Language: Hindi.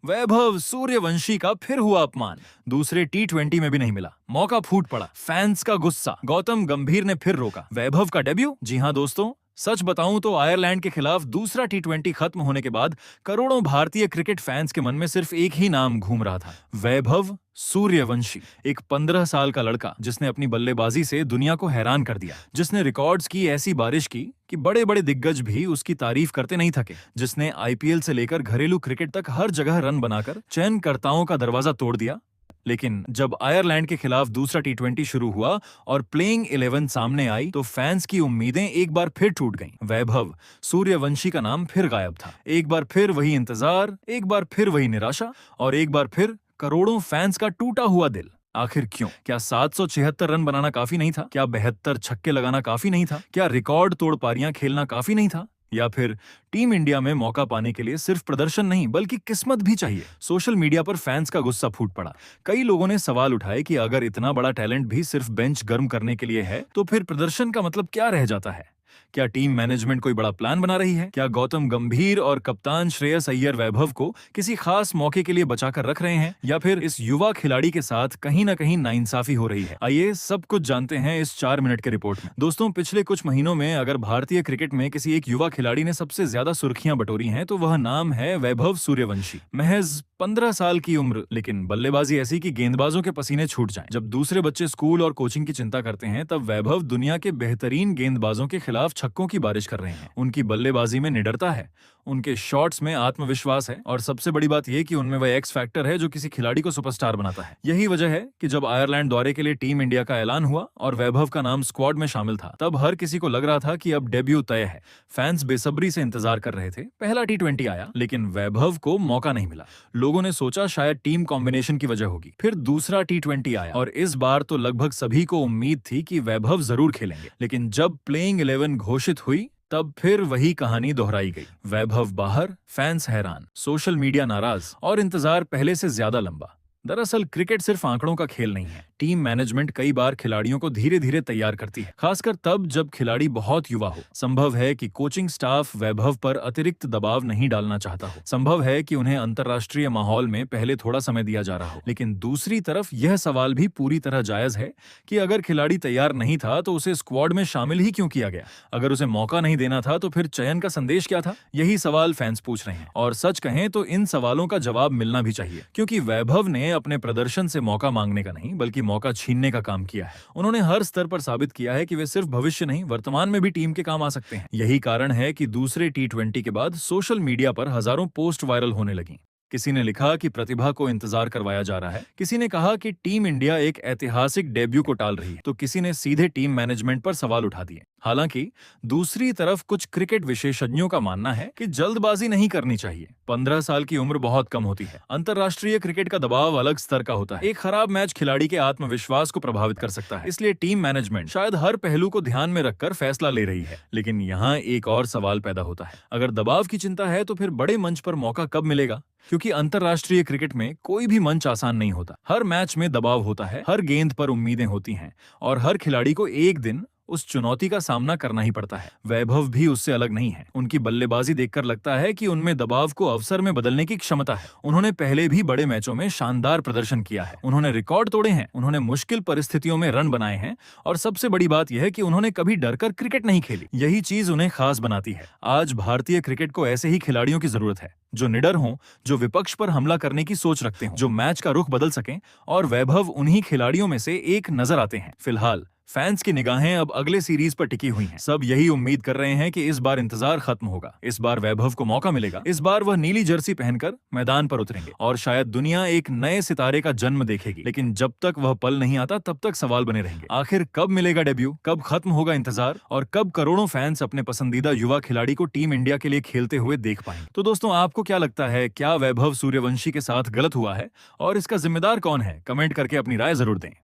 वैभव सूर्यवंशी का फिर हुआ अपमान। दूसरे T20 में भी नहीं मिला, मौका फूट पड़ा। फैंस का गुस्सा, गौतम गंभीर ने फिर रोका। वैभव का डेब्यू? जी हाँ दोस्तों, सच बताऊं तो आयरलैंड के खिलाफ दूसरा T20 खत्म होने के बाद करोड़ों भारतीय क्रिकेट फैंस के मन में सिर्फ एक ही नाम घूम रहा था, वैभव सूर्यवंशी। एक 15 साल का लड़का जिसने अपनी बल्लेबाजी से दुनिया को हैरान कर दिया, जिसने रिकॉर्ड्स की ऐसी बारिश की कि बड़े बड़े दिग्गज भी उसकी तारीफ करते नहीं थके, जिसने IPL से लेकर घरेलू क्रिकेट तक हर जगह रन बनाकर चयनकर्ताओं का दरवाजा तोड़ दिया। लेकिन जब आयरलैंड के खिलाफ दूसरा T20 शुरू हुआ और प्लेइंग 11 सामने आई तो फैंस की उम्मीदें एक बार फिर टूट गईं। वैभव सूर्यवंशी का नाम फिर गायब था। एक बार फिर वही इंतजार, एक बार फिर वही निराशा और एक बार फिर करोड़ों फैंस का टूटा हुआ दिल। आखिर क्यों? क्या 776 रन बनाना काफी नहीं था? क्या 72 छक्के लगाना काफी नहीं था? क्या रिकॉर्ड तोड़ पारियां खेलना काफी नहीं था? या फिर टीम इंडिया में मौका पाने के लिए सिर्फ प्रदर्शन नहीं बल्कि किस्मत भी चाहिए? सोशल मीडिया पर फैंस का गुस्सा फूट पड़ा। कई लोगों ने सवाल उठाए कि अगर इतना बड़ा टैलेंट भी सिर्फ बेंच गर्म करने के लिए है तो फिर प्रदर्शन का मतलब क्या रह जाता है? क्या टीम मैनेजमेंट कोई बड़ा प्लान बना रही है? क्या गौतम गंभीर और कप्तान श्रेयस अय्यर वैभव को किसी खास मौके के लिए बचाकर रख रहे हैं? या फिर इस युवा खिलाड़ी के साथ कहीं ना कहीं नाइंसाफी हो रही है? आइए सब कुछ जानते हैं इस 4 मिनट के रिपोर्ट में। दोस्तों, पिछले कुछ महीनों में अगर भारतीय क्रिकेट में किसी एक युवा खिलाड़ी ने सबसे ज्यादा सुर्खियां बटोरी हैं तो वह नाम है वैभव सूर्यवंशी। महज 15 साल की उम्र, लेकिन बल्लेबाजी ऐसी कि गेंदबाजों के पसीने छूट जाएं। जब दूसरे बच्चे स्कूल और कोचिंग की चिंता करते हैं तब वैभव दुनिया के बेहतरीन गेंदबाजों के खिलाफ छक्कों की बारिश कर रहे हैं। उनकी बल्लेबाजी में निडरता है, उनके शॉट्स में आत्मविश्वास है और सबसे बड़ी बात यह कि उनमें वह एक्स फैक्टर है जो किसी खिलाड़ी को सुपरस्टार बनाता है। यही वजह है कि जब आयरलैंड दौरे के लिए टीम इंडिया का ऐलान हुआ और वैभव का नाम स्क्वाड में शामिल था तब हर किसी को लग रहा था कि अब डेब्यू तय है। फैंस बेसब्री से इंतजार कर रहे थे। पहला T20 आया लेकिन वैभव को मौका नहीं मिला। लोगों ने सोचा शायद टीम कॉम्बिनेशन की वजह होगी। फिर दूसरा T20 आया और इस बार तो लगभग सभी को उम्मीद थी कि वैभव जरूर खेलेंगे। लेकिन जब प्लेइंग 11 घोषित हुई तब फिर वही कहानी दोहराई गई। वैभव बाहर, फैंस हैरान, सोशल मीडिया नाराज और इंतजार पहले से ज्यादा लंबा। दरअसल क्रिकेट सिर्फ आंकड़ों का खेल नहीं है। टीम मैनेजमेंट कई बार खिलाड़ियों को धीरे धीरे तैयार करती है, खासकर तब जब खिलाड़ी बहुत युवा हो। संभव है कि कोचिंग स्टाफ वैभव पर अतिरिक्त दबाव नहीं डालना चाहता हो। संभव है कि उन्हें अंतर्राष्ट्रीय माहौल में पहले थोड़ा समय दिया जा रहा हो। लेकिन दूसरी तरफ यह सवाल भी पूरी तरह जायज है कि अगर खिलाड़ी तैयार नहीं था तो उसे स्क्वाड में शामिल ही क्यों किया गया? अगर उसे मौका नहीं देना था तो फिर चयन का संदेश क्या था? यही सवाल फैंस पूछ रहे हैं और सच कहें तो इन सवालों का जवाब मिलना भी चाहिए, क्योंकि वैभव ने अपने प्रदर्शन से मौका मांगने का नहीं बल्कि मौका छीनने का काम किया है। उन्होंने हर स्तर पर साबित किया है कि वे सिर्फ भविष्य नहीं वर्तमान में भी टीम के काम आ सकते हैं। यही कारण है कि दूसरे T20 के बाद सोशल मीडिया पर हजारों पोस्ट वायरल होने लगी। किसी ने लिखा कि प्रतिभा को इंतजार करवाया जा रहा है, किसी ने कहा कि टीम इंडिया एक ऐतिहासिक डेब्यू को टाल रही है, तो किसी ने सीधे टीम मैनेजमेंट पर सवाल उठा दिए। हालांकि दूसरी तरफ कुछ क्रिकेट विशेषज्ञों का मानना है कि जल्दबाजी नहीं करनी चाहिए। 15 साल की उम्र बहुत कम होती है। अंतर्राष्ट्रीय क्रिकेट का दबाव अलग स्तर का होता है। एक खराब मैच खिलाड़ी के आत्मविश्वास को प्रभावित कर सकता है। इसलिए टीम मैनेजमेंट शायद हर पहलू को ध्यान में रखकर फैसला ले रही है। लेकिन यहाँ एक और सवाल पैदा होता है, अगर दबाव की चिंता है तो फिर बड़े मंच पर मौका कब मिलेगा? क्योंकि अंतर्राष्ट्रीय क्रिकेट में कोई भी मंच आसान नहीं होता। हर मैच में दबाव होता है, हर गेंद पर उम्मीदें होती हैं और हर खिलाड़ी को एक दिन उस चुनौती का सामना करना ही पड़ता है। वैभव भी उससे अलग नहीं है। उनकी बल्लेबाजी देखकर लगता है कि उनमें दबाव को अवसर में बदलने की क्षमता है। उन्होंने पहले भी बड़े मैचों में शानदार प्रदर्शन किया है। उन्होंने रिकॉर्ड तोड़े हैं, उन्होंने मुश्किल परिस्थितियों में रन बनाए हैं और सबसे बड़ी बात यह है कि उन्होंने कभी डरकर क्रिकेट नहीं खेली। यही चीज उन्हें खास बनाती है। आज भारतीय क्रिकेट को ऐसे ही खिलाड़ियों की जरूरत है, जो निडर हों, जो विपक्ष पर हमला करने की सोच रखते हों, जो मैच का रुख बदल सकें, और वैभव उन्हीं खिलाड़ियों में से एक नजर आते हैं। फिलहाल फैंस की निगाहें अब अगले सीरीज पर टिकी हुई हैं। सब यही उम्मीद कर रहे हैं कि इस बार इंतजार खत्म होगा, इस बार वैभव को मौका मिलेगा, इस बार वह नीली जर्सी पहनकर मैदान पर उतरेंगे और शायद दुनिया एक नए सितारे का जन्म देखेगी। लेकिन जब तक वह पल नहीं आता तब तक सवाल बने रहेंगे। आखिर कब मिलेगा डेब्यू, कब खत्म होगा इंतजार और कब करोड़ों फैंस अपने पसंदीदा युवा खिलाड़ी को टीम इंडिया के लिए खेलते हुए देख पाएंगे? तो दोस्तों, आपको क्या लगता है, क्या वैभव सूर्यवंशी के साथ गलत हुआ है और इसका जिम्मेदार कौन है? कमेंट करके अपनी राय जरूर दें।